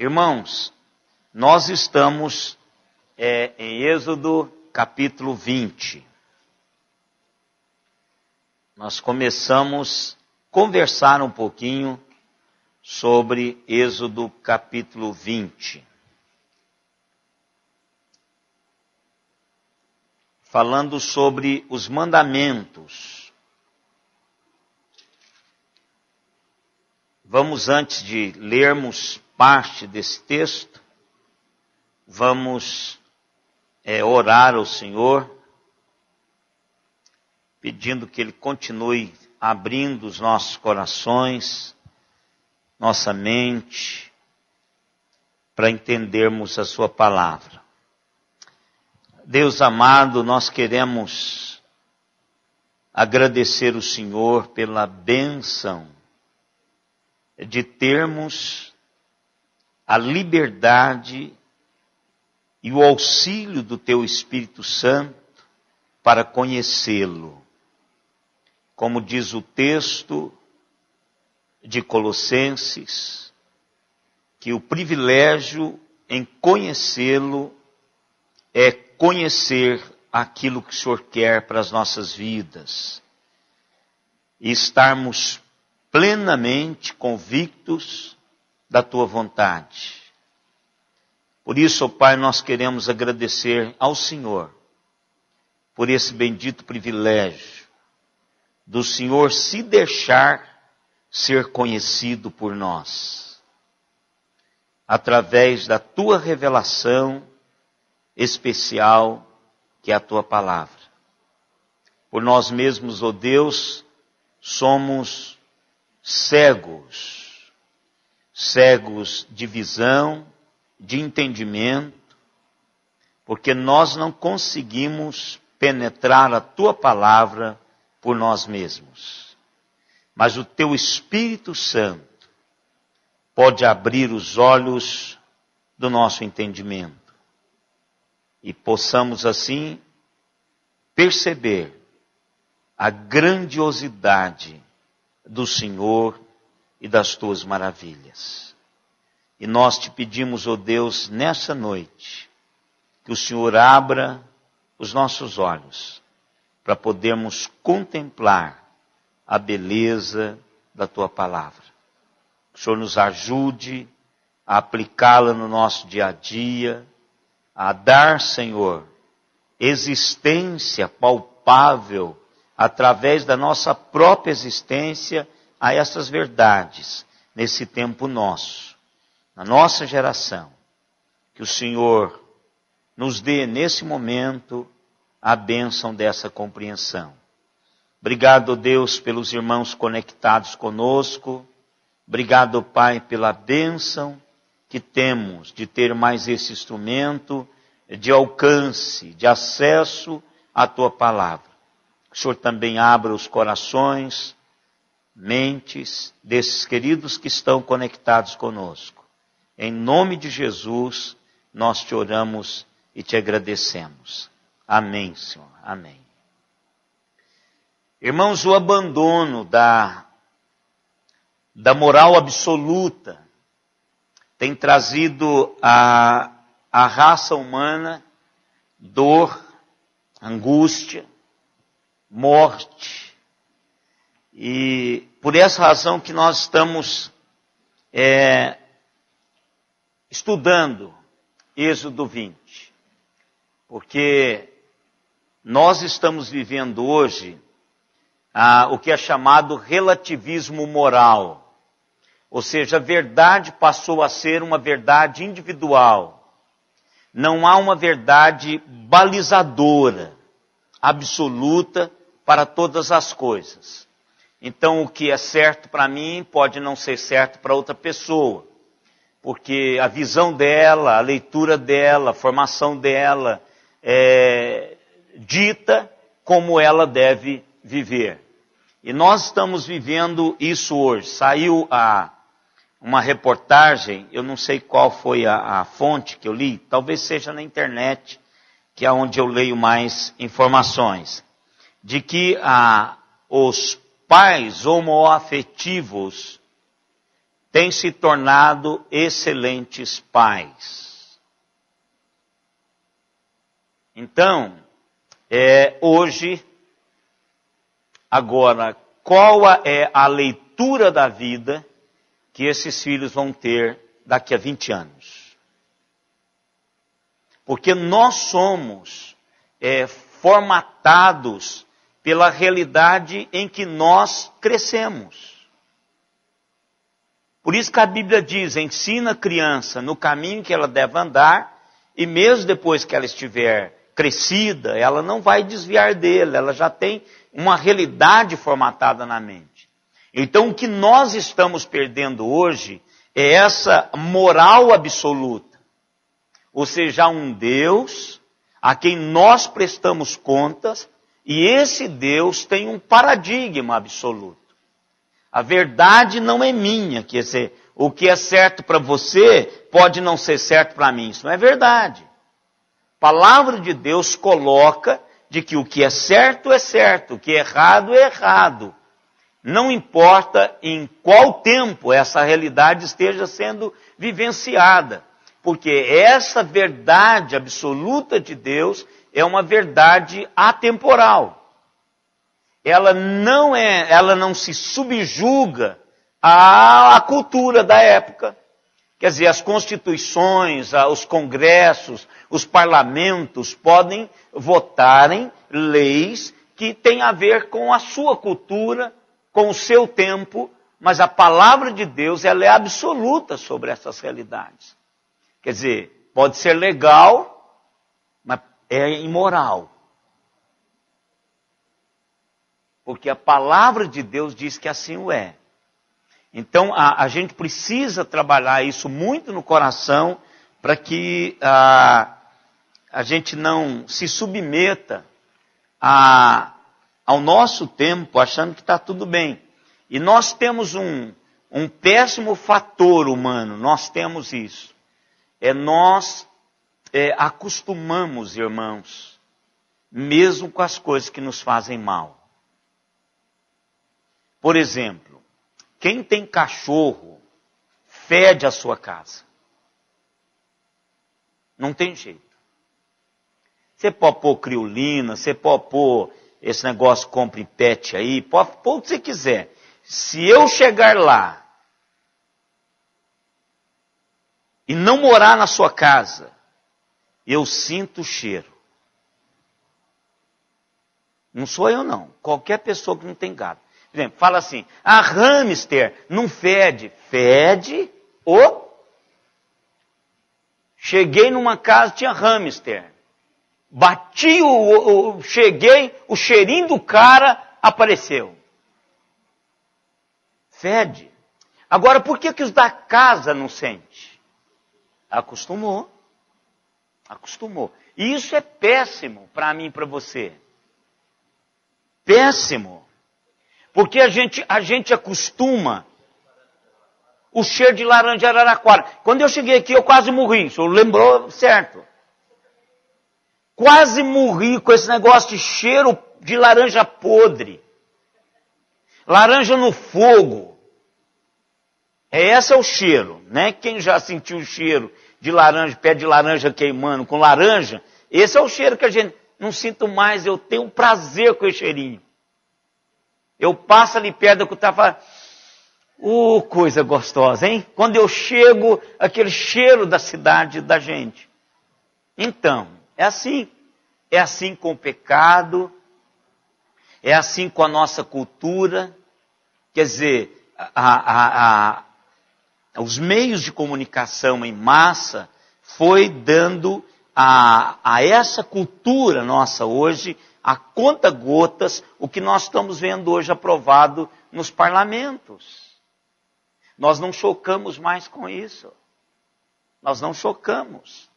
Irmãos, nós estamos em Êxodo capítulo 20. Nós começamos a conversar um pouquinho sobre Êxodo capítulo 20. Falando sobre os mandamentos. Vamos, antes de lermos parte desse texto, vamos orar ao Senhor, pedindo que Ele continue abrindo os nossos corações, nossa mente, para entendermos a Sua palavra. Deus amado, nós queremos agradecer o Senhor pela bênção de termos a liberdade e o auxílio do Teu Espírito Santo para conhecê-lo. Como diz o texto de Colossenses, que o privilégio em conhecê-lo é conhecer aquilo que o Senhor quer para as nossas vidas e estarmos plenamente convictos da Tua vontade. Por isso, ó Pai, nós queremos agradecer ao Senhor por esse bendito privilégio do Senhor se deixar ser conhecido por nós, através da Tua revelação especial, que é a Tua palavra. Por nós mesmos, ó Deus, somos cegos de visão, de entendimento, porque nós não conseguimos penetrar a Tua palavra por nós mesmos. Mas o Teu Espírito Santo pode abrir os olhos do nosso entendimento e possamos assim perceber a grandiosidade do Senhor e das Tuas maravilhas. E nós Te pedimos, ó Deus, nessa noite, que o Senhor abra os nossos olhos para podermos contemplar a beleza da Tua palavra. Que o Senhor nos ajude a aplicá-la no nosso dia a dia, a dar, Senhor, existência palpável através da nossa própria existência a essas verdades nesse tempo nosso, na nossa geração. Que o Senhor nos dê nesse momento a bênção dessa compreensão. Obrigado, Deus, pelos irmãos conectados conosco. Obrigado, Pai, pela bênção que temos de ter mais esse instrumento de alcance, de acesso à Tua palavra. Que o Senhor também abra os corações, mentes desses queridos que estão conectados conosco. Em nome de Jesus, nós Te oramos e Te agradecemos. Amém, Senhor. Amém. Irmãos, o abandono da moral absoluta tem trazido à raça humana dor, angústia, morte. E por essa razão que nós estamos estudando Êxodo 20. Porque nós estamos vivendo hoje o que é chamado relativismo moral. Ou seja, a verdade passou a ser uma verdade individual. Não há uma verdade balizadora, absoluta para todas as coisas. Então, o que é certo para mim pode não ser certo para outra pessoa. Porque a visão dela, a leitura dela, a formação dela dita como ela deve viver. E nós estamos vivendo isso hoje. Saiu uma reportagem, eu não sei qual foi a fonte que eu li, talvez seja na internet, que é onde eu leio mais informações, de que os pais homoafetivos têm se tornado excelentes pais. Então, hoje, agora, qual é a leitura da vida que esses filhos vão ter daqui a 20 anos? Porque nós somos formatados pela realidade em que nós crescemos. Por isso que a Bíblia diz, ensina a criança no caminho que ela deve andar, e mesmo depois que ela estiver crescida, ela não vai desviar dele, ela já tem uma realidade formatada na mente. Então o que nós estamos perdendo hoje é essa moral absoluta. Ou seja, um Deus a quem nós prestamos contas, e esse Deus tem um paradigma absoluto. A verdade não é minha, quer dizer, o que é certo para você pode não ser certo para mim. Isso não é verdade. A palavra de Deus coloca de que o que é certo, o que é errado. Não importa em qual tempo essa realidade esteja sendo vivenciada. Porque essa verdade absoluta de Deus é uma verdade atemporal. Ela não se subjuga à cultura da época. Quer dizer, as constituições, os congressos, os parlamentos podem votarem leis que têm a ver com a sua cultura, com o seu tempo, mas a palavra de Deus ela é absoluta sobre essas realidades. Quer dizer, pode ser legal, mas é imoral. Porque a palavra de Deus diz que assim o é. Então, a gente precisa trabalhar isso muito no coração para que a gente não se submeta ao nosso tempo achando que está tudo bem. E nós temos um péssimo fator humano, nós temos isso. Nós acostumamos, irmãos, mesmo com as coisas que nos fazem mal. Por exemplo, quem tem cachorro fede a sua casa. Não tem jeito. Você pode pôr criolina, você pode pôr esse negócio compre pet aí, pode pôr o que você quiser. Se eu chegar lá e não morar na sua casa, eu sinto o cheiro. Não sou eu não, qualquer pessoa que não tem gado. Por exemplo, fala assim, hamster não fede. Fede Cheguei numa casa, tinha hamster. Bati, cheguei, o cheirinho do cara apareceu. Fede. Agora, por que os da casa não sente? Acostumou. E isso é péssimo para mim e para você. Péssimo. Porque a gente acostuma o cheiro de laranja de araraquara. Quando eu cheguei aqui, eu quase morri. O senhor lembrou certo? Quase morri com esse negócio de cheiro de laranja podre. Laranja no fogo. Esse é o cheiro, né? Quem já sentiu o cheiro de laranja, pé de laranja queimando com laranja, esse é o cheiro que a gente não sinto mais. Eu tenho um prazer com esse cheirinho. Eu passo ali perto da cutia e falo, coisa gostosa, hein? Quando eu chego, aquele cheiro da cidade da gente. Então, é assim. É assim com o pecado, é assim com a nossa cultura. Quer dizer, os meios de comunicação em massa foi dando a essa cultura nossa hoje, a conta-gotas, o que nós estamos vendo hoje aprovado nos parlamentos. Nós não chocamos mais com isso. Nós não chocamos.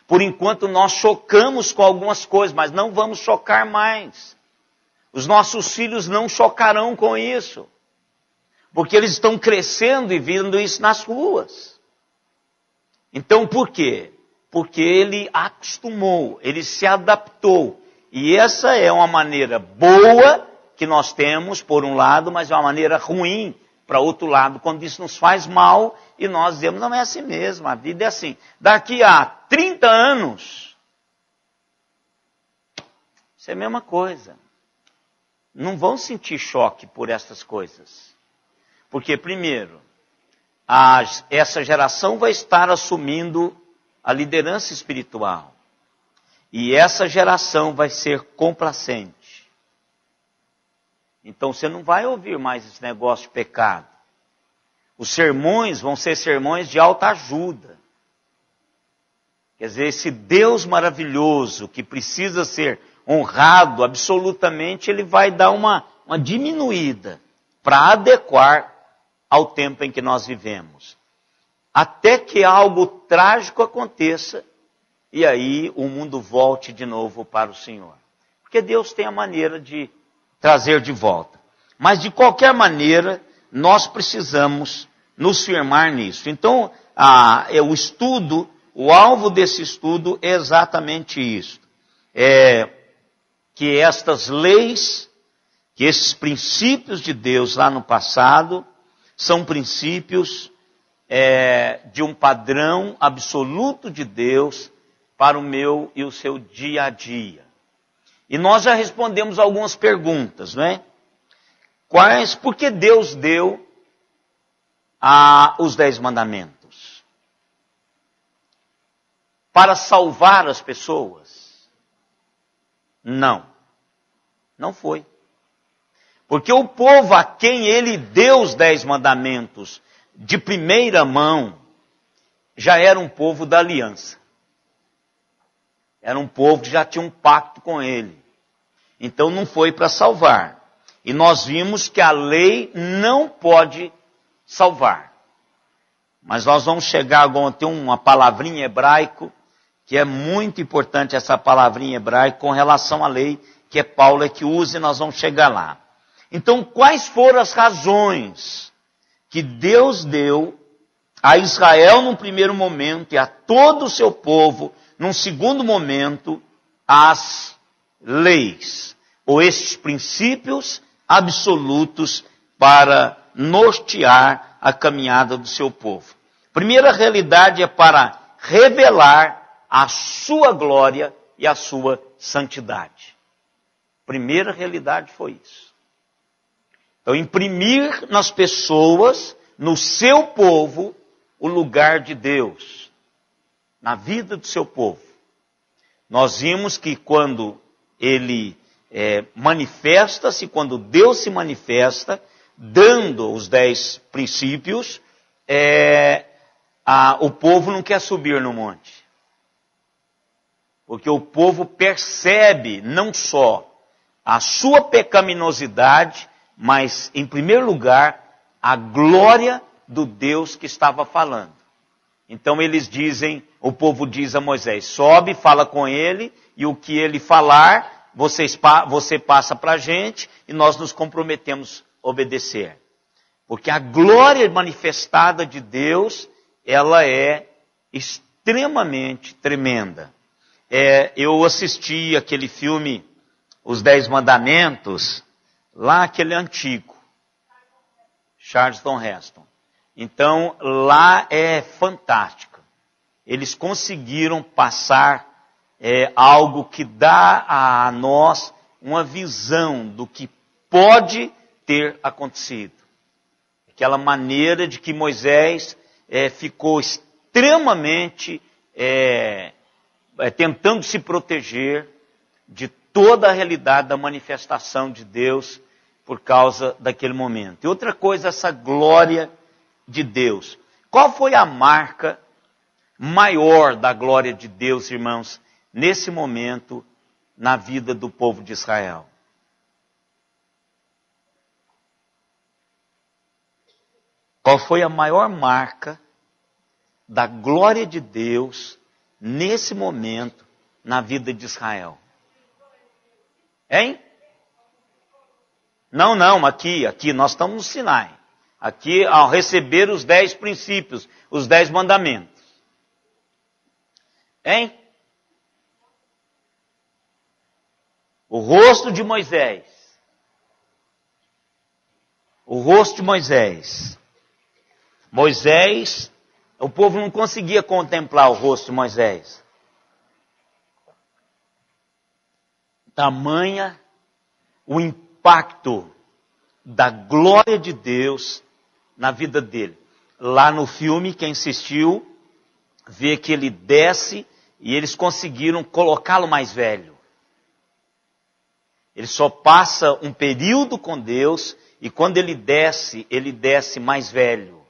Por enquanto nós chocamos com algumas coisas, mas não vamos chocar mais. Os nossos filhos não chocarão com isso. Porque eles estão crescendo e vendo isso nas ruas. Então por quê? Porque ele acostumou, ele se adaptou. E essa é uma maneira boa que nós temos, por um lado, mas é uma maneira ruim, para outro lado quando isso nos faz mal e nós dizemos, não é assim mesmo, a vida é assim. Daqui a 30 anos, isso é a mesma coisa. Não vão sentir choque por essas coisas. Porque, primeiro, essa geração vai estar assumindo a liderança espiritual. E essa geração vai ser complacente. Então você não vai ouvir mais esse negócio de pecado. Os sermões vão ser sermões de alta ajuda. Quer dizer, esse Deus maravilhoso que precisa ser honrado absolutamente, ele vai dar uma diminuída para adequar ao tempo em que nós vivemos. Até que algo trágico aconteça e aí o mundo volte de novo para o Senhor. Porque Deus tem a maneira de trazer de volta. Mas de qualquer maneira, nós precisamos nos firmar nisso. Então, o estudo, o alvo desse estudo é exatamente isso. Que estas leis, que esses princípios de Deus lá no passado, são princípios de um padrão absoluto de Deus para o meu e o seu dia a dia. E nós já respondemos algumas perguntas, não é? Por que Deus deu os 10 mandamentos? Para salvar as pessoas? Não. Não foi. Porque o povo a quem ele deu os 10 mandamentos de primeira mão, já era um povo da aliança. Era um povo que já tinha um pacto com ele. Então não foi para salvar. E nós vimos que a lei não pode salvar. Mas nós vamos chegar agora, tem uma palavrinha em hebraico, que é muito importante essa palavrinha em hebraico com relação à lei, que é Paulo que usa e nós vamos chegar lá. Então quais foram as razões que Deus deu a Israel num primeiro momento e a todo o seu povo num segundo momento as leis, ou estes princípios absolutos para nortear a caminhada do seu povo? Primeira realidade é para revelar a sua glória e a sua santidade. Primeira realidade foi isso. Então, imprimir nas pessoas, no seu povo, o lugar de Deus, na vida do seu povo. Nós vimos que quando ele manifesta-se, quando Deus se manifesta, dando os 10 princípios, o povo não quer subir no monte. Porque o povo percebe não só a sua pecaminosidade, mas, em primeiro lugar, a glória do Deus que estava falando. Então eles dizem, o povo diz a Moisés, sobe, fala com ele, e o que ele falar, você passa para a gente, e nós nos comprometemos a obedecer. Porque a glória manifestada de Deus, ela é extremamente tremenda. Eu assisti aquele filme, Os 10 Mandamentos, lá aquele antigo, Charlton Heston. Então, lá é fantástico. Eles conseguiram passar algo que dá a nós uma visão do que pode ter acontecido. Aquela maneira de que Moisés ficou extremamente tentando se proteger de toda a realidade da manifestação de Deus por causa daquele momento. E outra coisa, essa glória de Deus. Qual foi a marca maior da glória de Deus, irmãos, nesse momento na vida do povo de Israel? Qual foi a maior marca da glória de Deus nesse momento na vida de Israel? Hein? Não, aqui, nós estamos no Sinai. Aqui, ao receber os 10 princípios, os 10 mandamentos. Hein? O rosto de Moisés. O rosto de Moisés. Moisés, o povo não conseguia contemplar o rosto de Moisés. Tamanha o impacto da glória de Deus na vida dele. Lá no filme, quem assistiu, vê que ele desce e eles conseguiram colocá-lo mais velho. Ele só passa um período com Deus e quando ele desce mais velho.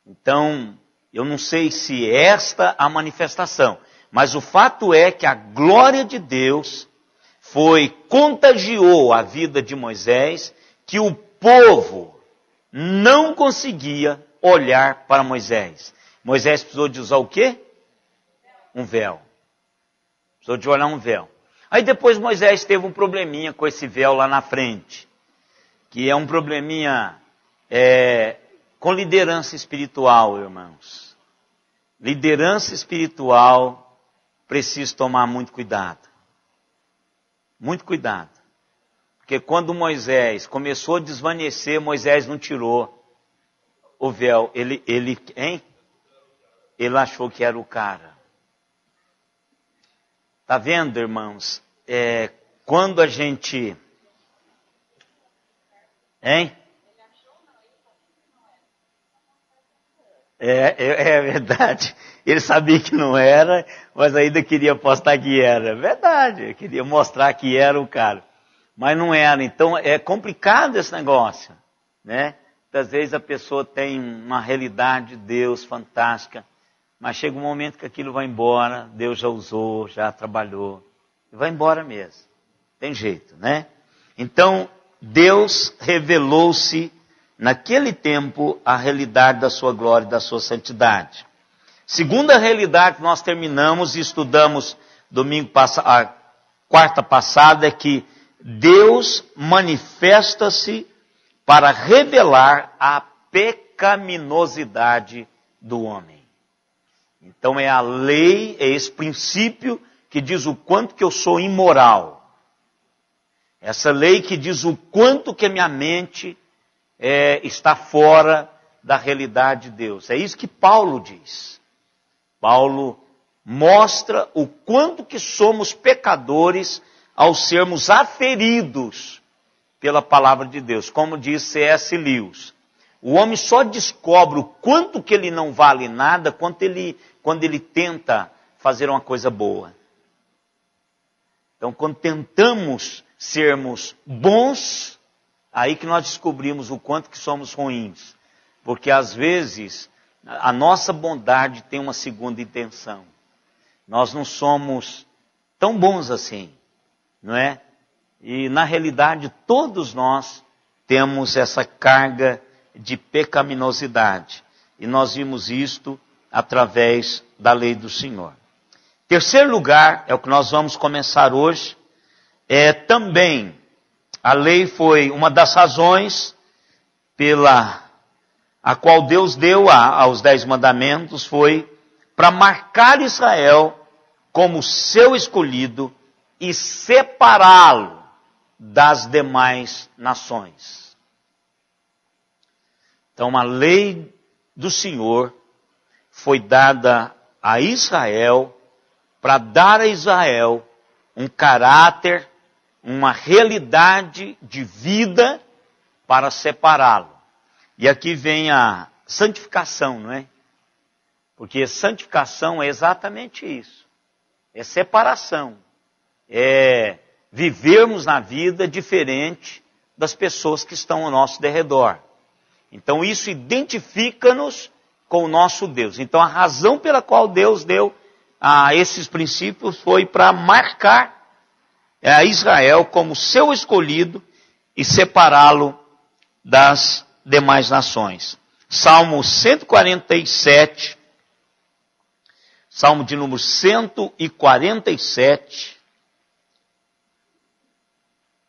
Então, eu não sei se esta é a manifestação, mas o fato é que a glória de Deus contagiou a vida de Moisés, que o povo não conseguia olhar para Moisés. Moisés precisou de usar o quê? Um véu. Precisou de olhar um véu. Aí depois Moisés teve um probleminha com esse véu lá na frente, que é um probleminha com liderança espiritual, irmãos. Liderança espiritual precisa tomar muito cuidado. Muito cuidado. Porque quando Moisés começou a desvanecer, Moisés não tirou o véu. Ele achou que era o cara. Tá vendo, irmãos? Quando a gente... É verdade. Ele sabia que não era, mas ainda queria apostar que era. Verdade, queria mostrar que era o cara. Mas não era. Então é complicado esse negócio, né? Muitas vezes a pessoa tem uma realidade de Deus fantástica, mas chega um momento que aquilo vai embora, Deus já usou, já trabalhou, e vai embora mesmo. Tem jeito, né? Então, Deus revelou-se naquele tempo a realidade da sua glória e da sua santidade. Segunda realidade que nós terminamos e estudamos a quarta passada é que Deus manifesta-se para revelar a pecaminosidade do homem. Então é a lei, é esse princípio que diz o quanto que eu sou imoral. Essa lei que diz o quanto que a minha mente está fora da realidade de Deus. É isso que Paulo diz. Paulo mostra o quanto que somos pecadores ao sermos aferidos pela palavra de Deus. Como diz C.S. Lewis, o homem só descobre o quanto que ele não vale nada quando ele tenta fazer uma coisa boa. Então, quando tentamos sermos bons, aí que nós descobrimos o quanto que somos ruins. Porque às vezes a nossa bondade tem uma segunda intenção. Nós não somos tão bons assim, não é? E na realidade todos nós temos essa carga de pecaminosidade. E nós vimos isto através da lei do Senhor. Terceiro lugar, é o que nós vamos começar hoje, também a lei foi uma das razões pela a qual Deus deu aos 10 mandamentos, foi para marcar Israel como seu escolhido e separá-lo das demais nações. Então a lei do Senhor foi dada a Israel para dar a Israel um caráter, uma realidade de vida para separá-lo. E aqui vem a santificação, não é? Porque santificação é exatamente isso. É separação. É vivermos na vida diferente das pessoas que estão ao nosso derredor. Então isso identifica-nos com o nosso Deus. Então a razão pela qual Deus deu esses princípios foi para marcar a Israel como seu escolhido e separá-lo das demais nações. Salmo 147, Salmo de número 147,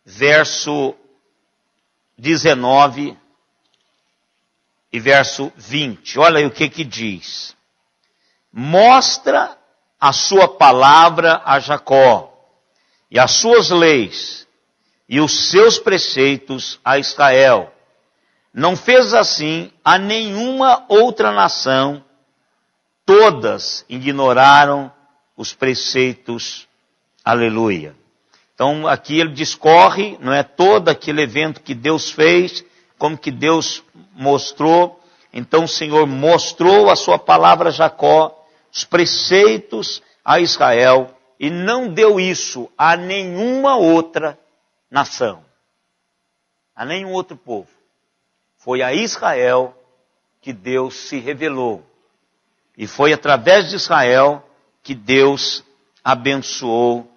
verso 19 e verso 20. Olha aí o que diz. Mostra a sua palavra a Jacó, e as suas leis, e os seus preceitos a Israel. não fez assim a nenhuma outra nação. Todas ignoraram os preceitos. Aleluia. Então aqui ele discorre, não é, todo aquele evento que Deus fez, como que Deus mostrou. Então o Senhor mostrou a sua palavra a Jacó, os preceitos a Israel, e não deu isso a nenhuma outra nação, a nenhum outro povo. Foi a Israel que Deus se revelou. E foi através de Israel que Deus abençoou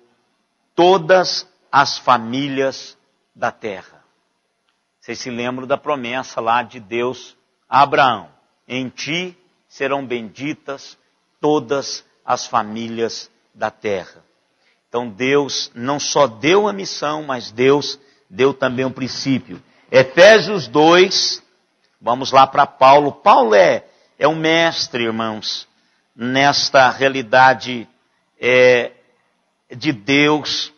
todas as famílias da terra. Vocês se lembram da promessa lá de Deus a Abraão: em ti serão benditas todas as famílias da terra. Então Deus não só deu a missão, mas Deus deu também um princípio. Efésios 2, vamos lá para Paulo. Paulo é um mestre, irmãos, nesta realidade de Deus,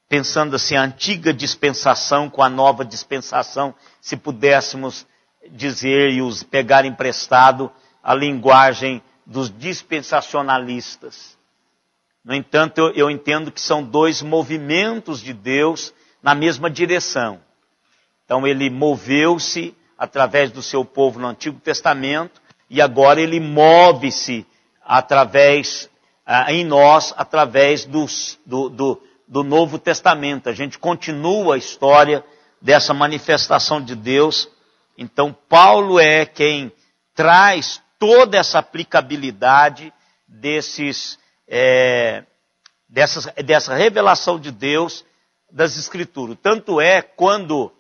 pensando assim, a antiga dispensação com a nova dispensação, se pudéssemos dizer e pegar emprestado a linguagem dos dispensacionalistas. No entanto, eu entendo que são dois movimentos de Deus na mesma direção. Então ele moveu-se através do seu povo no Antigo Testamento, e agora ele move-se em nós, através do Novo Testamento. A gente continua a história dessa manifestação de Deus. Então Paulo é quem traz toda essa aplicabilidade dessa revelação de Deus das Escrituras. Tanto é quando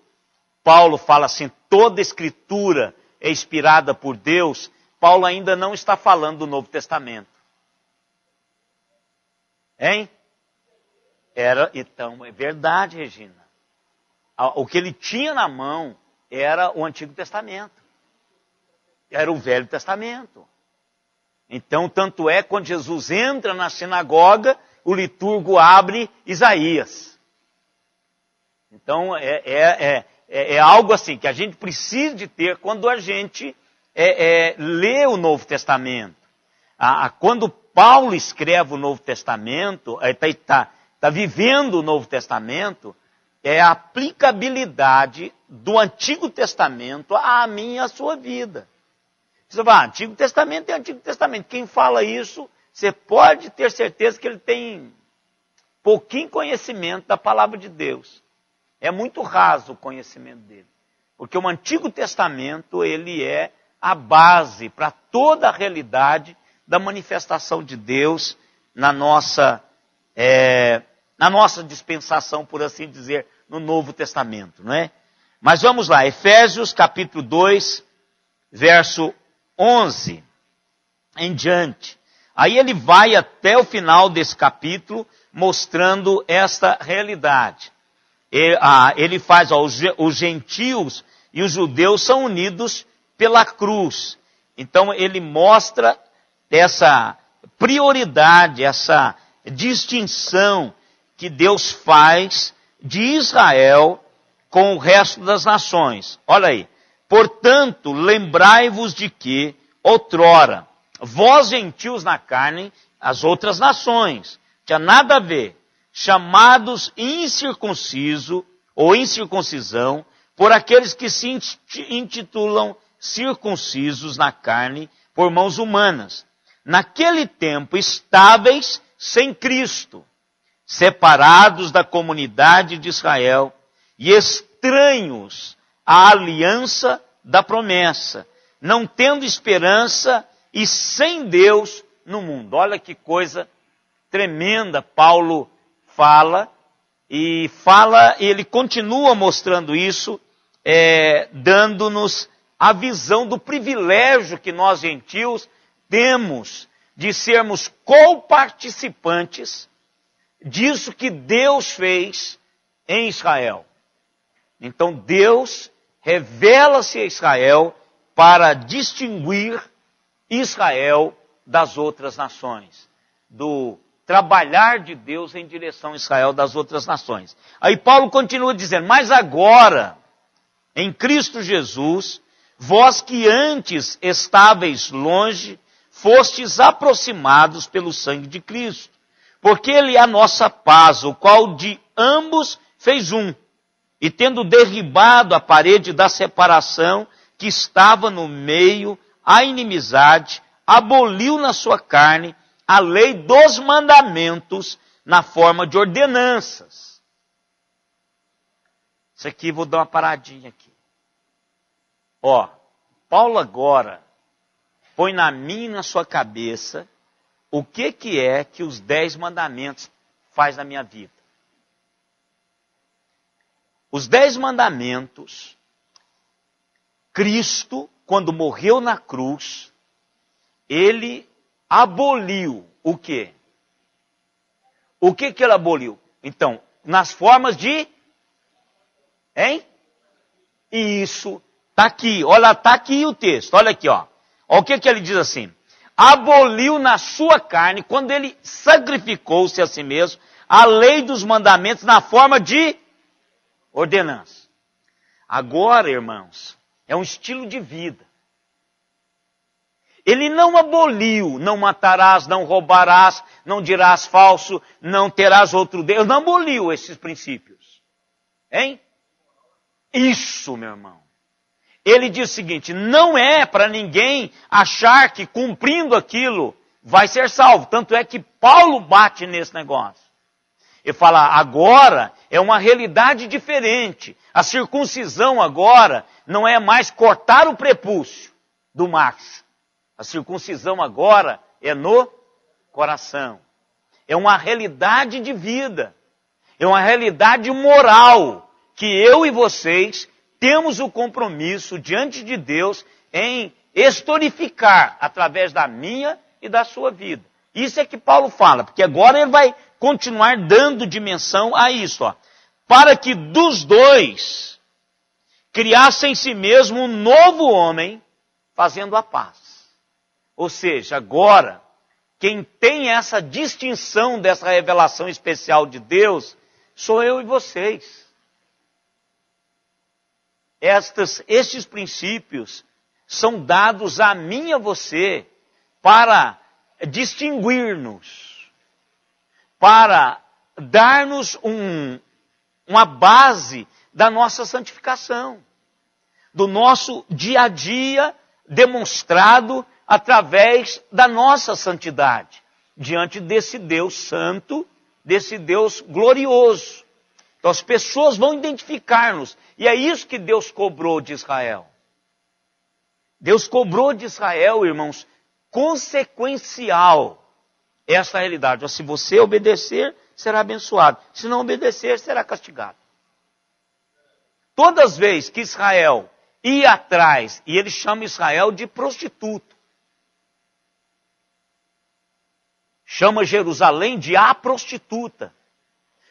Paulo fala assim, toda Escritura é inspirada por Deus, Paulo ainda não está falando do Novo Testamento. Hein? Então, é verdade, Regina. O que ele tinha na mão era o Antigo Testamento. Era o Velho Testamento. Então, tanto é, quando Jesus entra na sinagoga, o liturgo abre Isaías. Então, é algo assim, que a gente precisa de ter quando a gente lê o Novo Testamento. Quando Paulo escreve o Novo Testamento, está vivendo o Novo Testamento, é a aplicabilidade do Antigo Testamento à minha e à sua vida. Você fala, Antigo Testamento é Antigo Testamento. Quem fala isso, você pode ter certeza que ele tem pouquinho conhecimento da palavra de Deus. É muito raso o conhecimento dele. Porque o Antigo Testamento, ele é a base para toda a realidade da manifestação de Deus na nossa dispensação, por assim dizer, no Novo Testamento, não é? Mas vamos lá, Efésios capítulo 2, verso 11 em diante. Aí ele vai até o final desse capítulo mostrando esta realidade. Ele faz, os gentios e os judeus são unidos pela cruz. Então ele mostra essa prioridade, essa distinção que Deus faz de Israel com o resto das nações. Olha aí. Portanto, lembrai-vos de que, outrora, vós gentios na carne, as outras nações, tinha nada a ver, chamados incircunciso ou incircuncisão, por aqueles que se intitulam circuncisos na carne por mãos humanas. Naquele tempo, estáveis sem Cristo, separados da comunidade de Israel e estranhos à aliança da promessa, não tendo esperança e sem Deus no mundo. Olha que coisa tremenda Paulo fala, e ele continua mostrando isso, dando-nos a visão do privilégio que nós gentios temos de sermos coparticipantes disso que Deus fez em Israel. Então Deus revela-se a Israel para distinguir Israel das outras nações, do trabalhar de Deus em direção a Israel das outras nações. Aí Paulo continua dizendo, mas agora, em Cristo Jesus, vós que antes estáveis longe, fostes aproximados pelo sangue de Cristo, porque Ele é a nossa paz, o qual de ambos fez um, e tendo derribado a parede da separação que estava no meio, a inimizade, aboliu na sua carne a lei dos mandamentos na forma de ordenanças. Isso aqui, vou dar uma paradinha aqui. Ó, Paulo agora põe na minha e na sua cabeça o que é que os 10 mandamentos faz na minha vida. Os 10 mandamentos, Cristo, quando morreu na cruz, Ele aboliu o quê? O que Ele aboliu? Então, nas formas de... Hein? Isso, está aqui, olha, está aqui o texto, olha aqui, ó. Olha o que Ele diz assim. Aboliu na sua carne, quando Ele sacrificou-se a si mesmo, a lei dos mandamentos na forma de ordenança. Agora, irmãos, é um estilo de vida. Ele não aboliu, não matarás, não roubarás, não dirás falso, não terás outro Deus. Não aboliu esses princípios. Hein? Isso, meu irmão. Ele diz o seguinte, não é para ninguém achar que cumprindo aquilo vai ser salvo. Tanto é que Paulo bate nesse negócio. Ele fala, agora é uma realidade diferente. A circuncisão agora não é mais cortar o prepúcio do macho. A circuncisão agora é no coração. É uma realidade de vida. É uma realidade moral que eu e vocês temos o compromisso diante de Deus em historificar através da minha e da sua vida. Isso é que Paulo fala, porque agora ele vai continuar dando dimensão a isso. Ó. Para que dos dois criasse em si mesmo um novo homem, fazendo a paz. Ou seja, agora, quem tem essa distinção dessa revelação especial de Deus, sou eu e vocês. Estes princípios são dados a mim e a você para distinguir-nos, para dar-nos uma base da nossa santificação, do nosso dia a dia demonstrado através da nossa santidade, diante desse Deus santo, desse Deus glorioso. Então as pessoas vão identificar-nos, e é isso que Deus cobrou de Israel. Deus cobrou de Israel, irmãos, consequencial essa realidade. Se você obedecer, será abençoado. Se não obedecer, será castigado. Todas as vezes que Israel ia atrás, e ele chama Israel de prostituta, chama Jerusalém de a prostituta.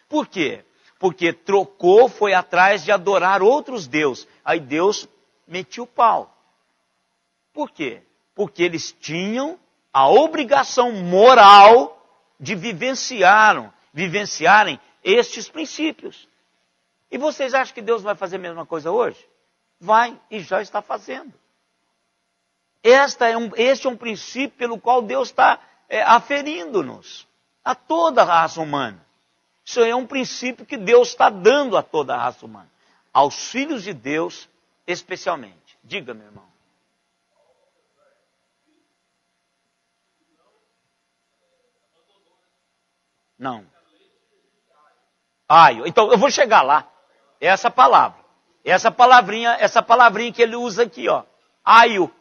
Por quê? Porque trocou, foi atrás de adorar outros deuses. Aí Deus metiu o pau. Por quê? Porque eles tinham a obrigação moral de vivenciarem estes princípios. E vocês acham que Deus vai fazer a mesma coisa hoje? Vai, e já está fazendo. Este é um princípio pelo qual Deus está aferindo-nos a toda a raça humana. Isso é um princípio que Deus está dando a toda a raça humana. Aos filhos de Deus, especialmente. Diga, meu irmão. Não. Então eu vou chegar lá. É essa palavra. Essa palavrinha que ele usa aqui, ó. Aio.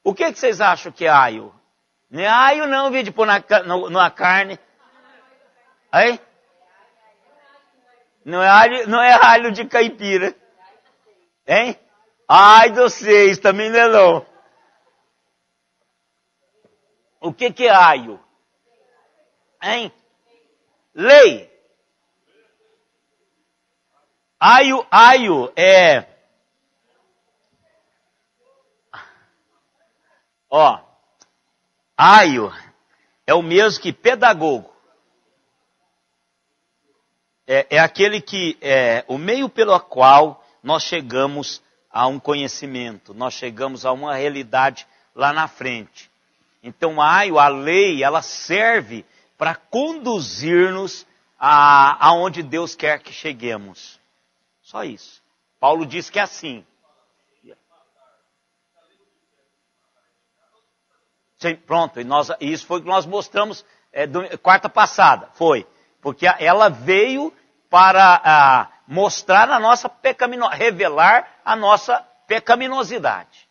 O que vocês acham que é aio? Não é aio não, vídeo pôr na carne. Aí? Não é alho de caipira. Hein? Ai de vocês, também não é não. O que é aio? Hein? Lei. Aio é... Ó, aio é o mesmo que pedagogo. É aquele que é o meio pelo qual nós chegamos a um conhecimento, nós chegamos a uma realidade lá na frente. Então a lei, ela serve para conduzir-nos aonde Deus quer que cheguemos. Só isso. Paulo diz que é assim. Sim, pronto, isso foi o que nós mostramos quarta passada, foi. Porque ela veio para mostrar a nossa revelar a nossa pecaminosidade.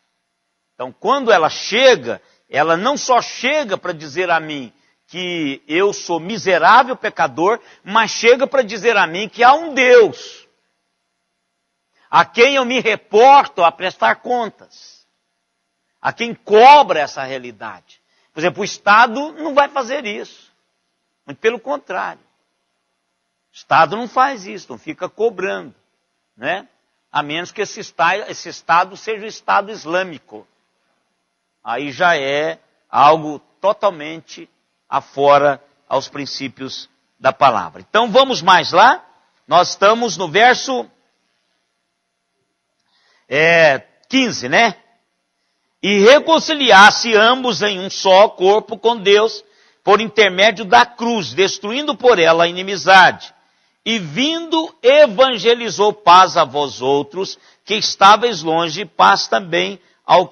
Então, quando ela chega, ela não só chega para dizer a mim que eu sou miserável pecador, mas chega para dizer a mim que há um Deus a quem eu me reporto a prestar contas, a quem cobra essa realidade. Por exemplo, o Estado não vai fazer isso, muito pelo contrário. O Estado não faz isso, não fica cobrando, né? A menos que esse Estado seja o Estado Islâmico. Aí já é algo totalmente afora aos princípios da palavra. Então vamos mais lá. Nós estamos no verso 15, né? E reconciliasse ambos em um só corpo com Deus, por intermédio da cruz, destruindo por ela a inimizade. E vindo, evangelizou paz a vós outros, que estáveis longe, e paz também aos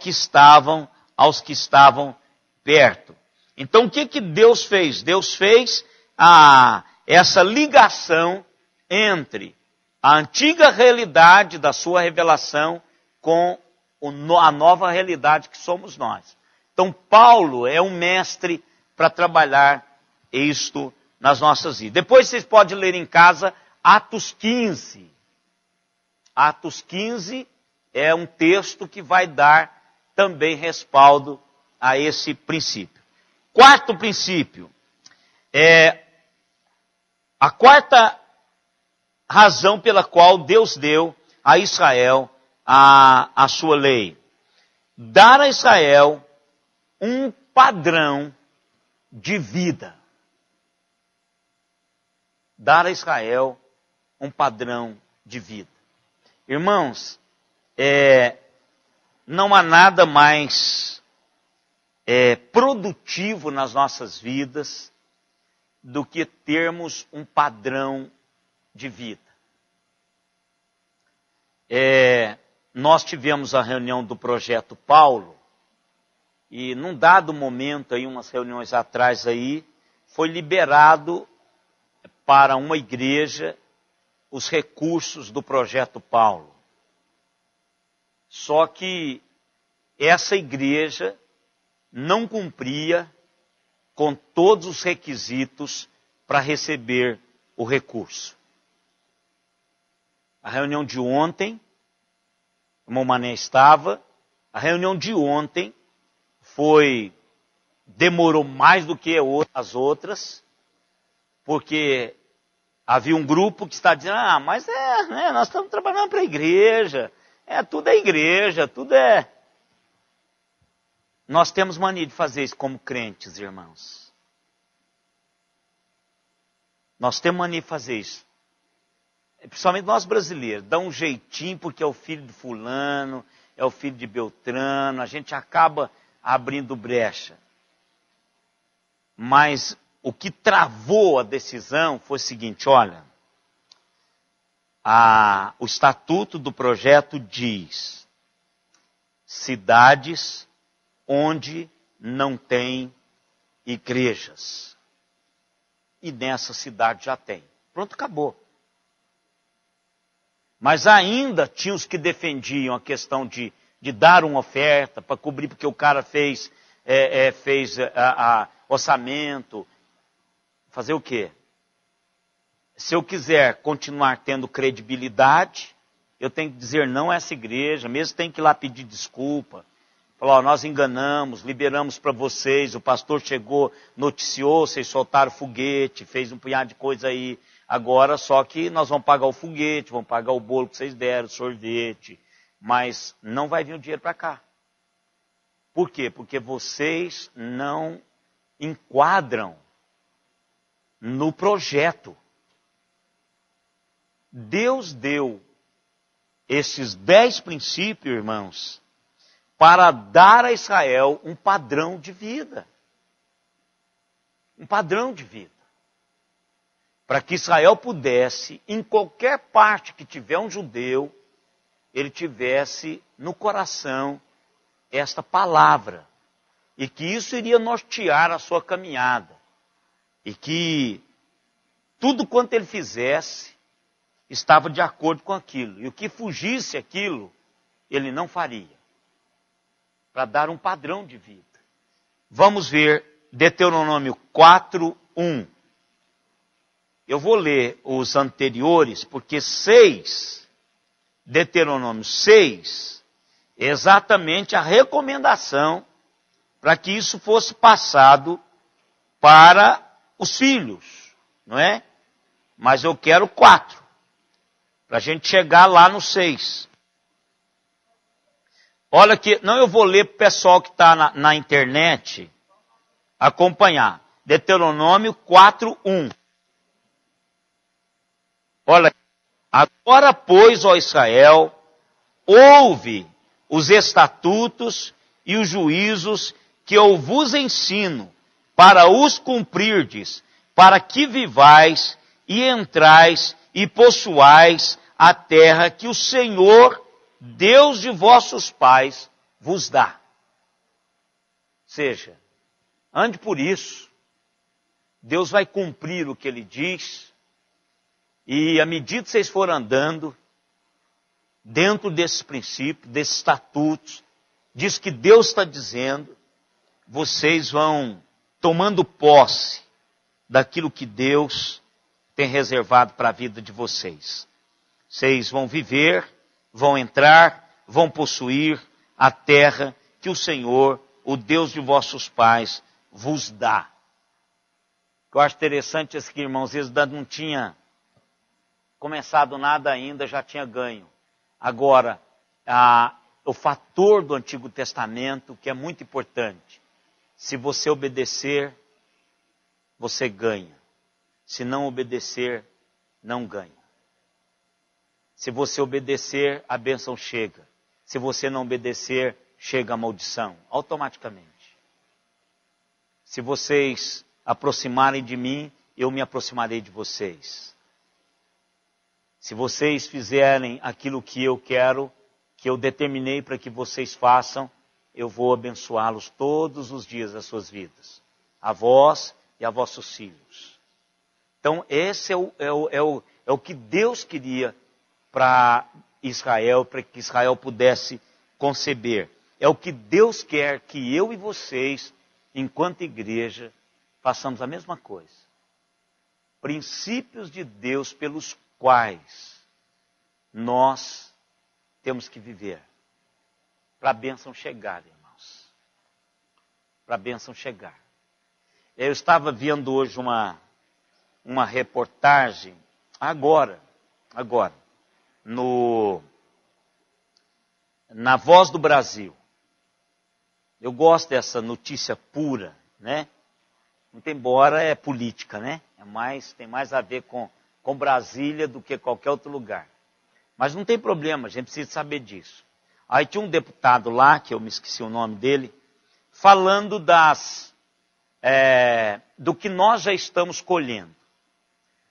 que estavam perto. Então o que Deus fez? Deus fez essa ligação entre a antiga realidade da sua revelação com a nova realidade que somos nós. Então Paulo é um mestre para trabalhar isto nas nossas vidas. Depois vocês podem ler em casa Atos 15. Atos 15 é um texto que vai dar também respaldo a esse princípio. Quarto princípio, a quarta razão pela qual Deus deu a Israel a sua lei. Dar a Israel um padrão de vida. Dar a Israel um padrão de vida. Irmãos, não há nada mais produtivo nas nossas vidas do que termos um padrão de vida. Nós tivemos a reunião do Projeto Paulo, e num dado momento, aí, umas reuniões atrás, aí, foi liberado para uma igreja os recursos do Projeto Paulo. Só que essa igreja não cumpria com todos os requisitos para receber o recurso. A reunião de ontem, o irmão Mané estava, a reunião de ontem demorou mais do que as outras, porque havia um grupo que está dizendo, mas nós estamos trabalhando para a igreja, tudo é igreja, tudo é... Nós temos mania de fazer isso como crentes, irmãos. Nós temos mania de fazer isso. Principalmente nós brasileiros, dá um jeitinho porque é o filho de fulano, é o filho de Beltrano, a gente acaba abrindo brecha. Mas o que travou a decisão foi o seguinte, olha, o estatuto do projeto diz, cidades onde não tem igrejas. E nessa cidade já tem. Pronto, acabou. Mas ainda tinha os que defendiam a questão de dar uma oferta para cobrir, porque o cara fez orçamento. Fazer o quê? Se eu quiser continuar tendo credibilidade, eu tenho que dizer não a essa igreja, mesmo tem que ir lá pedir desculpa. Falar, nós enganamos, liberamos para vocês, o pastor chegou, noticiou, vocês soltaram foguete, fez um punhado de coisa aí. Agora só que nós vamos pagar o foguete, vamos pagar o bolo que vocês deram, o sorvete, mas não vai vir o dinheiro para cá. Por quê? Porque vocês não enquadram no projeto. Deus deu esses 10 princípios, irmãos, para dar a Israel um padrão de vida. Um padrão de vida. Para que Israel pudesse, em qualquer parte que tiver um judeu, ele tivesse no coração esta palavra. E que isso iria nortear a sua caminhada. E que tudo quanto ele fizesse estava de acordo com aquilo. E o que fugisse aquilo, ele não faria. Para dar um padrão de vida. Vamos ver Deuteronômio 4:1. Eu vou ler os anteriores, porque 6, Deuteronômio 6, é exatamente a recomendação para que isso fosse passado para os filhos, não é? Mas eu quero 4, para a gente chegar lá no 6. Olha aqui, não, eu vou ler para o pessoal que está na internet acompanhar. Deuteronômio 4:1. Olha, agora, pois, ó Israel, ouve os estatutos e os juízos que eu vos ensino, para os cumprirdes, para que vivais e entrais e possuais a terra que o Senhor, Deus de vossos pais, vos dá. Ou seja, ande por isso. Deus vai cumprir o que Ele diz. E à medida que vocês forem andando, dentro desses princípios, desses estatutos, diz que Deus está dizendo, vocês vão tomando posse daquilo que Deus tem reservado para a vida de vocês. Vocês vão viver, vão entrar, vão possuir a terra que o Senhor, o Deus de vossos pais, vos dá. O que eu acho interessante é que, irmãos, eles não tinham começado nada ainda, já tinha ganho. Agora, o fator do Antigo Testamento, que é muito importante. Se você obedecer, você ganha. Se não obedecer, não ganha. Se você obedecer, a bênção chega. Se você não obedecer, chega a maldição, automaticamente. Se vocês aproximarem de mim, eu me aproximarei de vocês. Se vocês fizerem aquilo que eu quero, que eu determinei para que vocês façam, eu vou abençoá-los todos os dias das suas vidas. A vós e a vossos filhos. Então, esse é o que Deus queria para Israel, para que Israel pudesse conceber. É o que Deus quer que eu e vocês, enquanto igreja, façamos a mesma coisa. Princípios de Deus pelos quais nós temos que viver. Para a bênção chegar, irmãos. Para a bênção chegar. Eu estava vendo hoje uma reportagem, agora, na Voz do Brasil. Eu gosto dessa notícia pura, né? Muito embora é política, né? Tem mais a ver com Brasília do que qualquer outro lugar. Mas não tem problema, a gente precisa saber disso. Aí tinha um deputado lá, que eu me esqueci o nome dele, falando do que nós já estamos colhendo.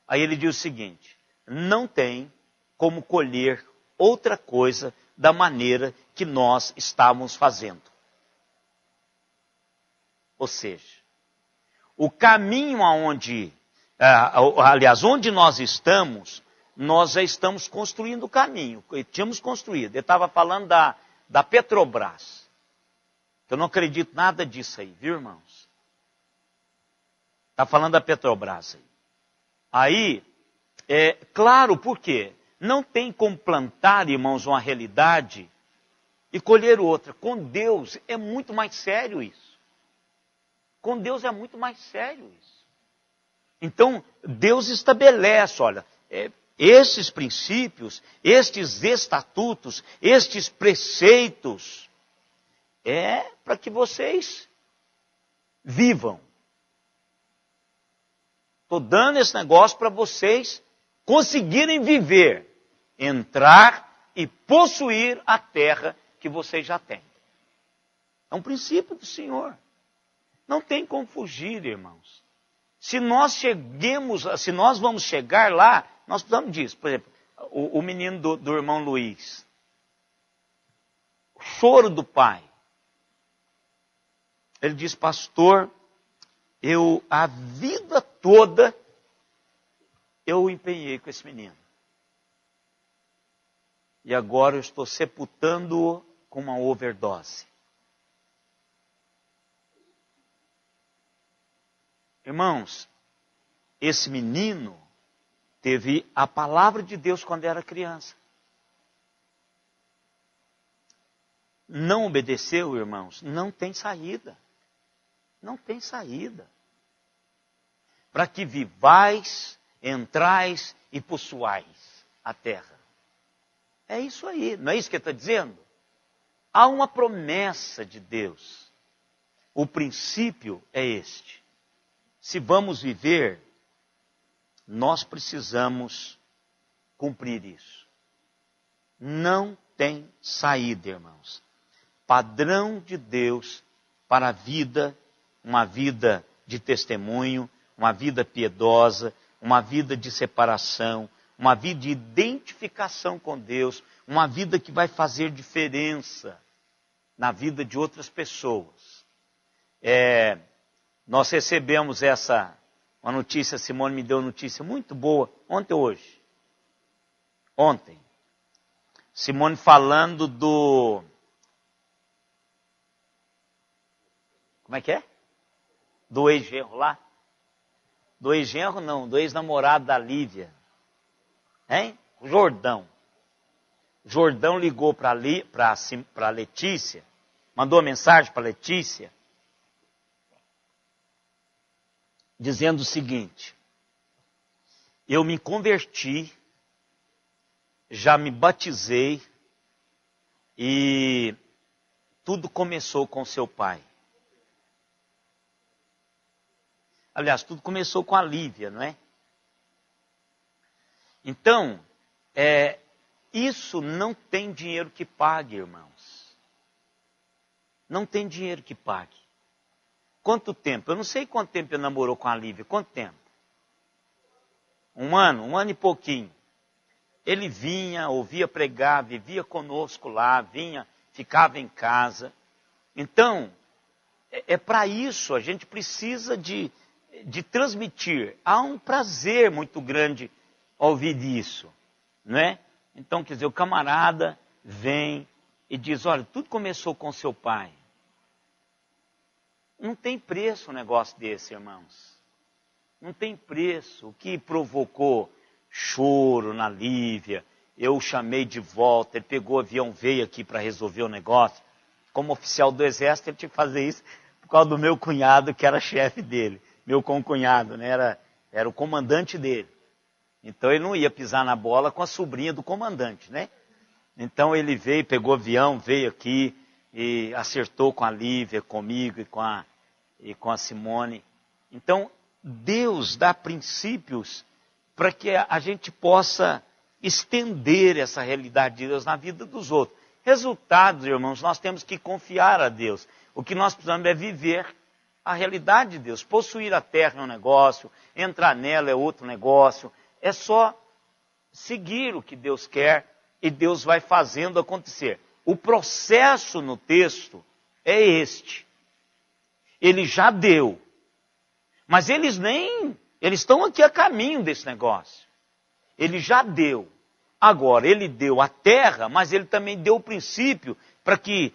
Aí ele diz o seguinte: não tem como colher outra coisa da maneira que nós estávamos fazendo. Ou seja, o caminho onde nós estamos, nós já estamos construindo o caminho. Tínhamos construído. Eu estava falando da Petrobras. Eu não acredito nada disso aí, viu, irmãos? Está falando da Petrobras aí. Aí, claro, por quê? Não tem como plantar, irmãos, uma realidade e colher outra. Com Deus é muito mais sério isso. Com Deus é muito mais sério isso. Então, Deus estabelece, olha, esses princípios, estes estatutos, estes preceitos, para que vocês vivam. Estou dando esse negócio para vocês conseguirem viver, entrar e possuir a terra que vocês já têm. É um princípio do Senhor. Não tem como fugir, irmãos. Se nós vamos chegar lá, nós precisamos disso. Por exemplo, o menino do irmão Luiz. O choro do pai. Ele diz, pastor, a vida toda, eu empenhei com esse menino. E agora eu estou sepultando-o com uma overdose. Irmãos, esse menino teve a palavra de Deus quando era criança. Não obedeceu, irmãos, não tem saída. Não tem saída. Para que vivais, entrais e possuais a terra. É isso aí, não é isso que ele está dizendo? Há uma promessa de Deus. O princípio é este. Se vamos viver, nós precisamos cumprir isso. Não tem saída, irmãos. Padrão de Deus para a vida, uma vida de testemunho, uma vida piedosa, uma vida de separação, uma vida de identificação com Deus, uma vida que vai fazer diferença na vida de outras pessoas. Nós recebemos uma notícia, a Simone me deu uma notícia muito boa, ontem ou hoje? Ontem. Simone falando como é que é? Do ex-genro lá? Do ex-genro não, do ex-namorado da Lívia. Hein? O Jordão. O Jordão ligou para a Letícia, mandou uma mensagem para a Letícia, dizendo o seguinte, eu me converti, já me batizei e tudo começou com seu pai. Aliás, tudo começou com a Lívia, não é? Então, isso não tem dinheiro que pague, irmãos. Não tem dinheiro que pague. Quanto tempo? Eu não sei quanto tempo ele namorou com a Lívia. Quanto tempo? 1 ano e pouquinho. Ele vinha, ouvia pregar, vivia conosco lá, vinha, ficava em casa. Então, para isso a gente precisa de transmitir. Há um prazer muito grande ao ouvir isso, não é? Então, quer dizer, o camarada vem e diz, olha, tudo começou com seu pai. Não tem preço um negócio desse, irmãos. Não tem preço. O que provocou choro na Lívia, eu o chamei de volta, ele pegou o avião, veio aqui para resolver o negócio. Como oficial do exército, ele tinha que fazer isso por causa do meu cunhado, que era chefe dele. Meu concunhado, né? Era o comandante dele. Então ele não ia pisar na bola com a sobrinha do comandante, né? Então ele veio, pegou o avião, veio aqui e acertou com a Lívia, comigo e com a Simone. Então Deus dá princípios para que a gente possa estender essa realidade de Deus na vida dos outros. Resultados, irmãos, nós temos que confiar a Deus. O que nós precisamos é viver a realidade de Deus. Possuir a terra é um negócio, entrar nela é outro negócio. É só seguir o que Deus quer e Deus vai fazendo acontecer. O processo no texto é este. Ele já deu. Mas eles estão aqui a caminho desse negócio. Ele já deu. Agora, ele deu a terra, mas ele também deu o princípio para que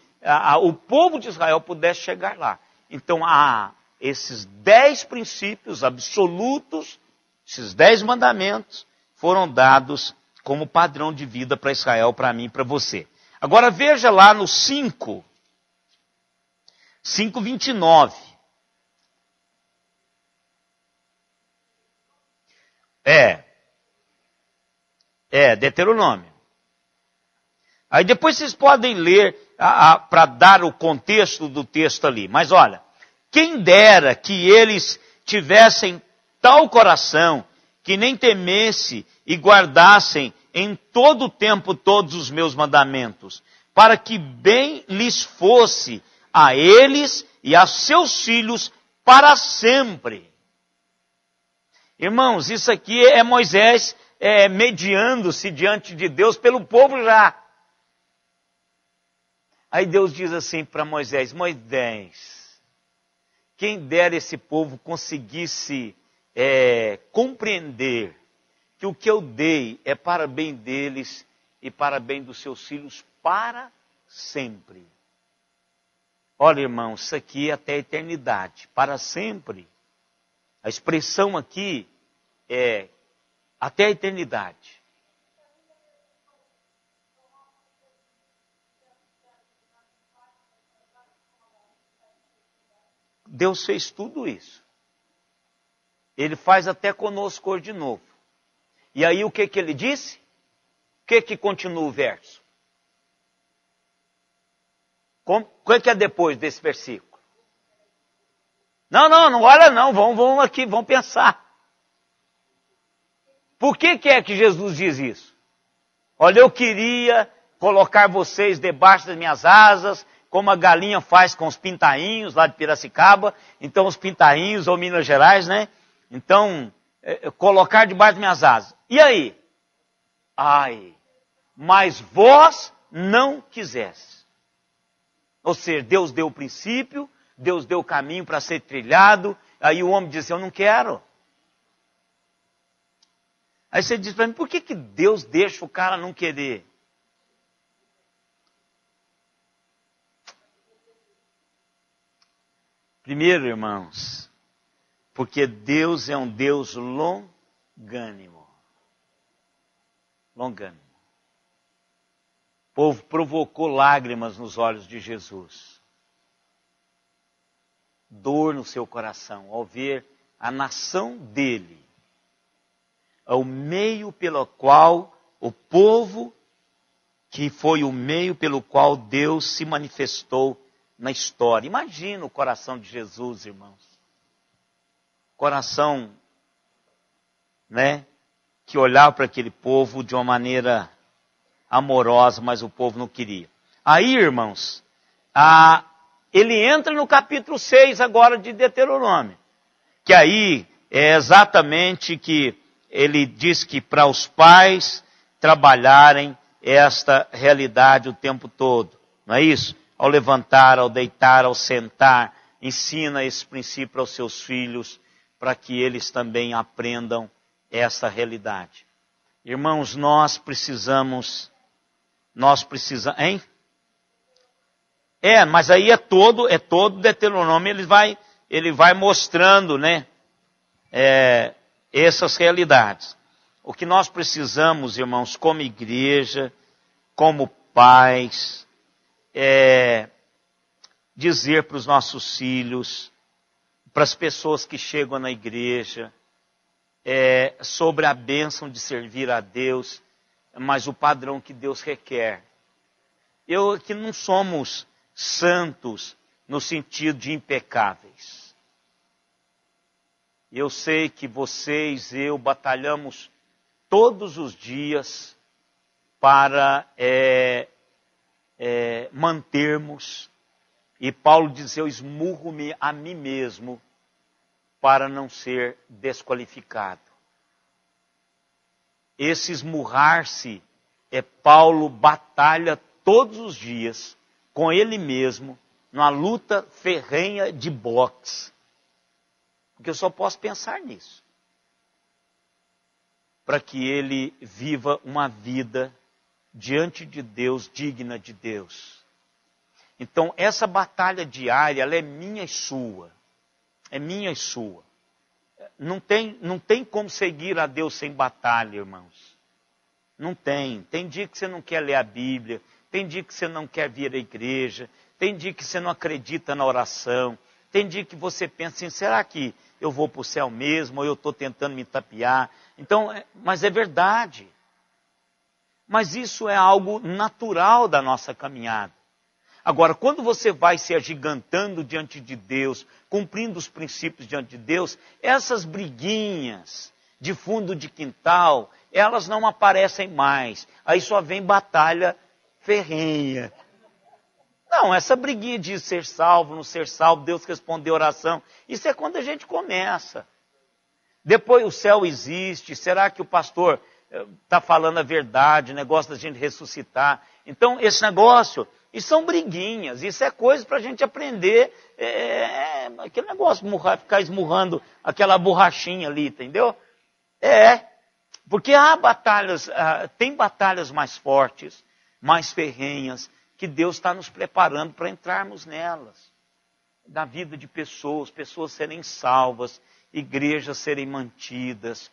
o povo de Israel pudesse chegar lá. Então, há esses 10 princípios absolutos, esses 10 mandamentos, foram dados como padrão de vida para Israel, para mim e para você. Agora, veja lá no 5:29. Deuteronômio. Aí depois vocês podem ler para dar o contexto do texto ali. Mas olha, quem dera que eles tivessem tal coração que nem temesse e guardassem em todo o tempo todos os meus mandamentos, para que bem lhes fosse a eles e a seus filhos para sempre. Irmãos, isso aqui é Moisés mediando-se diante de Deus pelo povo já. Aí Deus diz assim para Moisés: Moisés, quem dera esse povo conseguisse compreender que o que eu dei é para bem deles e para bem dos seus filhos para sempre. Olha, irmãos, isso aqui é até a eternidade, para sempre. A expressão aqui é até a eternidade. Deus fez tudo isso. Ele faz até conosco hoje de novo. E aí o que ele disse? O que continua o verso? O que é depois desse versículo? Não olha não, vamos aqui, vamos pensar. Por que é que Jesus diz isso? Olha, eu queria colocar vocês debaixo das minhas asas, como a galinha faz com os pintainhos lá de Piracicaba, então os pintainhos, ou Minas Gerais, né? Então, colocar debaixo das minhas asas. E aí? Ai, mas vós não quisesse. Ou seja, Deus deu o princípio, Deus deu o caminho para ser trilhado, aí o homem diz, eu não quero. Aí você diz para mim, por que Deus deixa o cara não querer? Primeiro, irmãos, porque Deus é um Deus longânimo. Longânimo. O povo provocou lágrimas nos olhos de Jesus. Dor no seu coração ao ver a nação dele, ao meio pelo qual o povo, que foi o meio pelo qual Deus se manifestou na história. Imagina o coração de Jesus, irmãos. Coração, né, que olhava para aquele povo de uma maneira amorosa, mas o povo não queria. Aí, irmãos, ele entra no capítulo 6 agora de Deuteronômio, que aí é exatamente que ele diz que para os pais trabalharem esta realidade o tempo todo, não é isso? Ao levantar, ao deitar, ao sentar, ensina esse princípio aos seus filhos, para que eles também aprendam essa realidade. Irmãos, nós precisamos, hein? Mas aí é todo Deuteronômio, ele vai mostrando, né, essas realidades. O que nós precisamos, irmãos, como igreja, como pais, dizer para os nossos filhos, para as pessoas que chegam na igreja, sobre a bênção de servir a Deus, mas o padrão que Deus requer. Que não somos santos no sentido de impecáveis. Eu sei que vocês, eu, batalhamos todos os dias para mantermos, e Paulo diz, eu esmurro-me a mim mesmo para não ser desqualificado. Esse esmurrar-se, Paulo batalha todos os dias com ele mesmo, numa luta ferrenha de boxe. Porque eu só posso pensar nisso. Para que ele viva uma vida diante de Deus, digna de Deus. Então, essa batalha diária, ela é minha e sua. É minha e sua. Não tem como seguir a Deus sem batalha, irmãos. Não tem. Tem dia que você não quer ler a Bíblia. Tem dia que você não quer vir à igreja. Tem dia que você não acredita na oração. Tem dia que você pensa assim, será que eu vou para o céu mesmo? Ou eu estou tentando me tapear? Então, mas é verdade. Mas isso é algo natural da nossa caminhada. Agora, quando você vai se agigantando diante de Deus, cumprindo os princípios diante de Deus, essas briguinhas de fundo de quintal, elas não aparecem mais. Aí só vem batalha ferrenha. Não, essa briguinha de ser salvo, não ser salvo, Deus responder a oração, isso é quando a gente começa. Depois o céu existe, será que o pastor está falando a verdade, o negócio da gente ressuscitar? Então, esse negócio, isso são briguinhas, isso é coisa para a gente aprender, aquele negócio, ficar esmurrando aquela borrachinha ali, entendeu? Porque há batalhas, tem batalhas mais fortes, mais ferrenhas, que Deus está nos preparando para entrarmos nelas. Na vida de pessoas serem salvas, igrejas serem mantidas,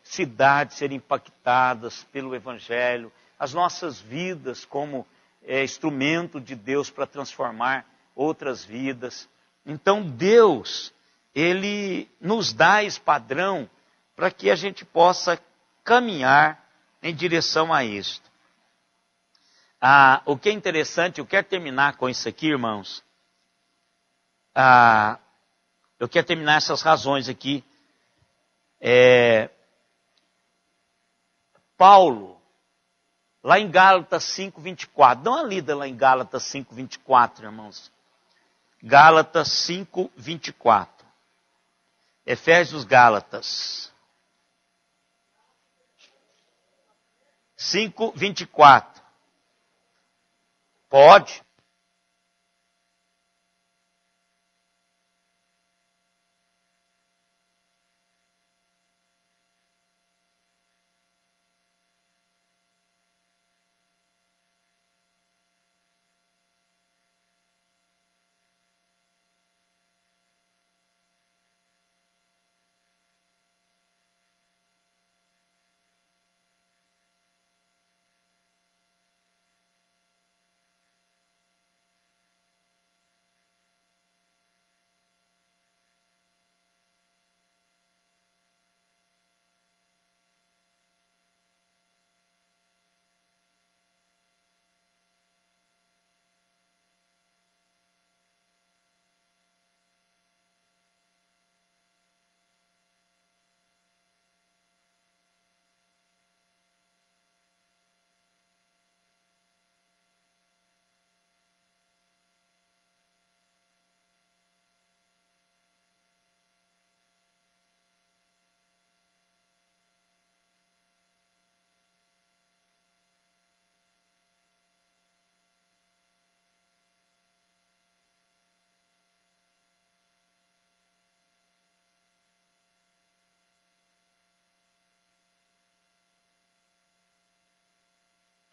cidades serem impactadas pelo Evangelho, as nossas vidas como instrumento de Deus para transformar outras vidas. Então Deus, Ele nos dá esse padrão para que a gente possa caminhar em direção a isto. O que é interessante, eu quero terminar com isso aqui, irmãos. Eu quero terminar essas razões aqui. Paulo, lá em Gálatas 5:24, dá uma lida lá em Gálatas 5:24, irmãos. Gálatas 5:24. Efésios, Gálatas 5:24. Pode.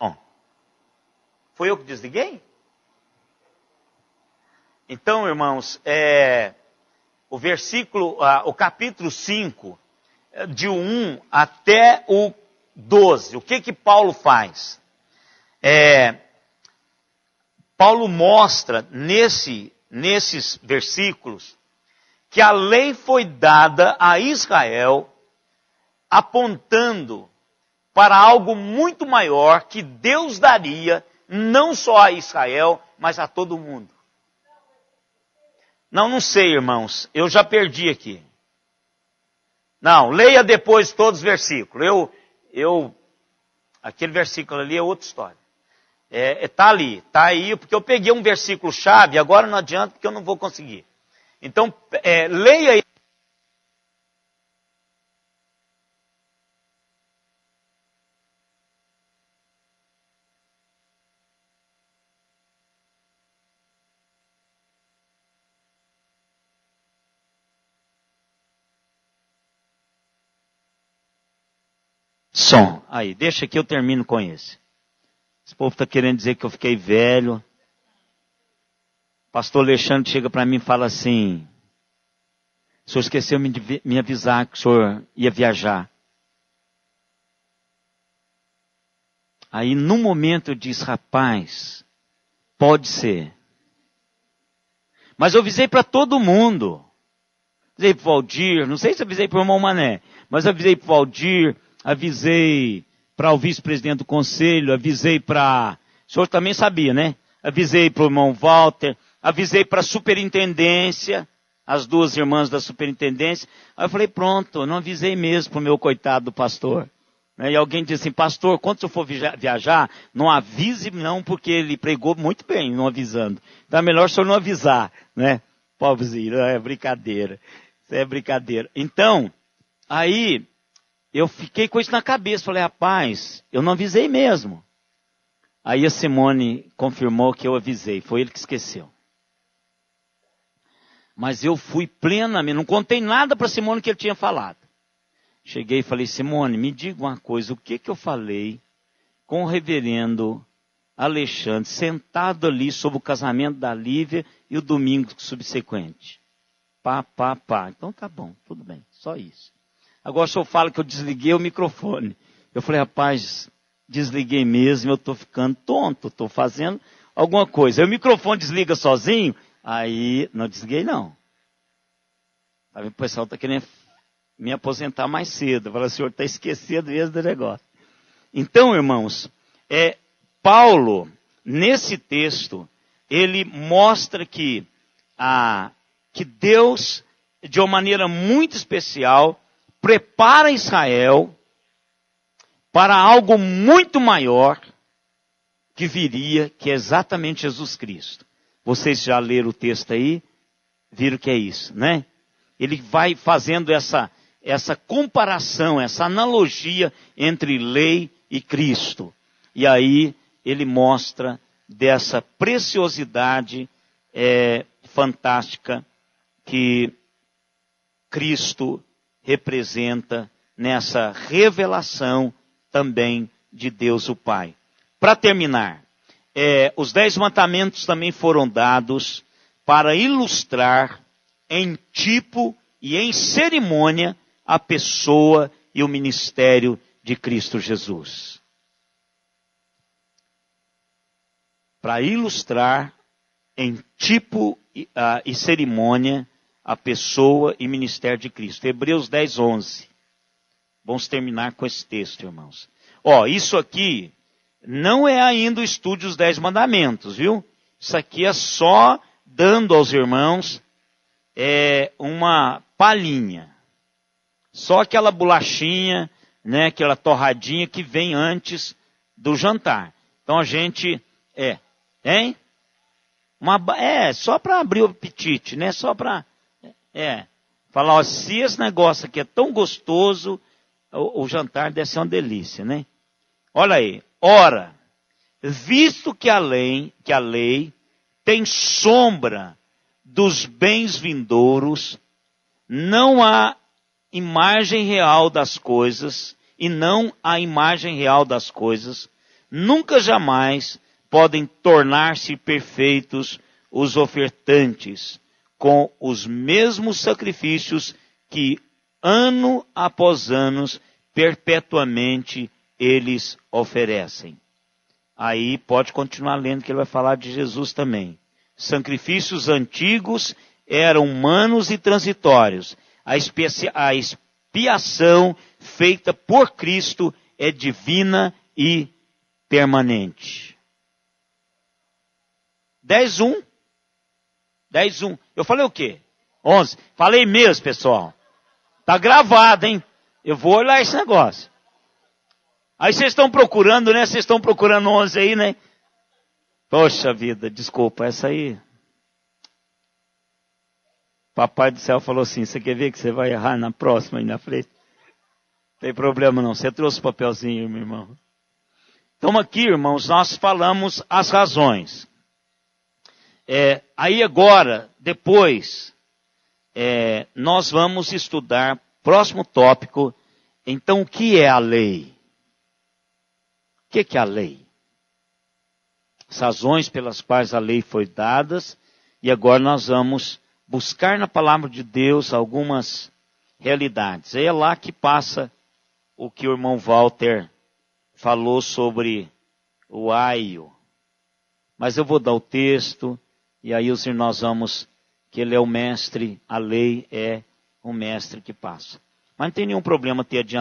Bom, foi eu que desliguei? Então, irmãos, o versículo, o capítulo 5, de 1 até o 12, o que Paulo faz? Paulo mostra nesses versículos que a lei foi dada a Israel apontando para algo muito maior que Deus daria não só a Israel, mas a todo mundo. Não sei, irmãos, eu já perdi aqui. Não, leia depois todos os versículos. Aquele versículo ali é outra história. Tá ali, tá aí, porque eu peguei um versículo chave, agora não adianta porque eu não vou conseguir. Então, leia aí. Som. Aí, deixa que eu termino com esse. Esse povo está querendo dizer que eu fiquei velho. Pastor Alexandre chega para mim e fala assim: o senhor esqueceu de me avisar que o senhor ia viajar. Aí, no momento, eu disse: rapaz, pode ser. Mas eu avisei para todo mundo. Avisei para o Valdir, não sei se avisei para o irmão Mané, mas avisei para o Valdir, avisei para o vice-presidente do conselho, avisei para... O senhor também sabia, né? avisei para o irmão Walter, avisei para a superintendência, as duas irmãs da superintendência. Aí eu falei, pronto, não avisei mesmo para o meu coitado do pastor. E alguém disse assim, pastor, quando você for viajar, não avise não, porque ele pregou muito bem, não avisando. Então é melhor o senhor não avisar, né? Pobrezinho, é brincadeira. Isso é brincadeira. Então, aí, eu fiquei com isso na cabeça. Falei, rapaz, eu não avisei mesmo. Aí a Simone confirmou que eu avisei. Foi ele que esqueceu. Mas eu fui plenamente, não contei nada para Simone que ele tinha falado. Cheguei e falei, Simone, me diga uma coisa, o que eu falei com o reverendo Alexandre, sentado ali sobre o casamento da Lívia e o domingo subsequente? Pá. Então tá bom, tudo bem, só isso. Agora o senhor fala que eu desliguei o microfone. Eu falei, rapaz, desliguei mesmo, eu estou ficando tonto, estou fazendo alguma coisa. Aí o microfone desliga sozinho, aí não desliguei não. Aí o pessoal está querendo me aposentar mais cedo. Eu falei, o senhor está esquecendo mesmo do negócio. Então, irmãos, Paulo, nesse texto, ele mostra que Deus, de uma maneira muito especial, prepara Israel para algo muito maior que viria, que é exatamente Jesus Cristo. Vocês já leram o texto aí? Viram que é isso, né? Ele vai fazendo essa comparação, essa analogia entre lei e Cristo. E aí ele mostra dessa preciosidade fantástica que Cristo representa nessa revelação também de Deus o Pai. Para terminar, os 10 mandamentos também foram dados para ilustrar em tipo e em cerimônia a pessoa e o ministério de Cristo Jesus. Para ilustrar em tipo e cerimônia a pessoa e ministério de Cristo. Hebreus 10, 11. Vamos terminar com esse texto, irmãos. Isso aqui não é ainda o estudo dos 10 mandamentos, viu? Isso aqui é só dando aos irmãos uma palhinha. Só aquela bolachinha, né, aquela torradinha que vem antes do jantar. Então a gente, só para abrir o apetite, né? Só para, falar, se esse negócio aqui é tão gostoso, o jantar deve ser uma delícia, né? Olha aí, ora, visto que a lei tem sombra dos bens vindouros, não há imagem real das coisas, e não há imagem real das coisas, nunca jamais podem tornar-se perfeitos os ofertantes, com os mesmos sacrifícios que, ano após ano, perpetuamente eles oferecem. Aí pode continuar lendo que ele vai falar de Jesus também. Sacrifícios antigos eram humanos e transitórios. A expiação feita por Cristo é divina e permanente. 10:1. 10:1. Eu falei o quê? 11. Falei mesmo, pessoal. Tá gravado, hein? Eu vou olhar esse negócio. Aí vocês estão procurando, né? Vocês estão procurando 11 aí, né? Poxa vida, desculpa, essa aí. Papai do céu falou assim, você quer ver que você vai errar na próxima aí na frente? Não tem problema não, você trouxe o papelzinho, meu irmão. Então aqui, irmãos, nós falamos as razões. Aí agora, depois, nós vamos estudar, próximo tópico, então o que é a lei? O que é a lei? As razões pelas quais a lei foi dada, e agora nós vamos buscar na palavra de Deus algumas realidades. É lá que passa o que o irmão Walter falou sobre o aio. Mas eu vou dar o texto, e aí nós vamos, que ele é o mestre, a lei é o mestre que passa. Mas não tem nenhum problema ter adiantado.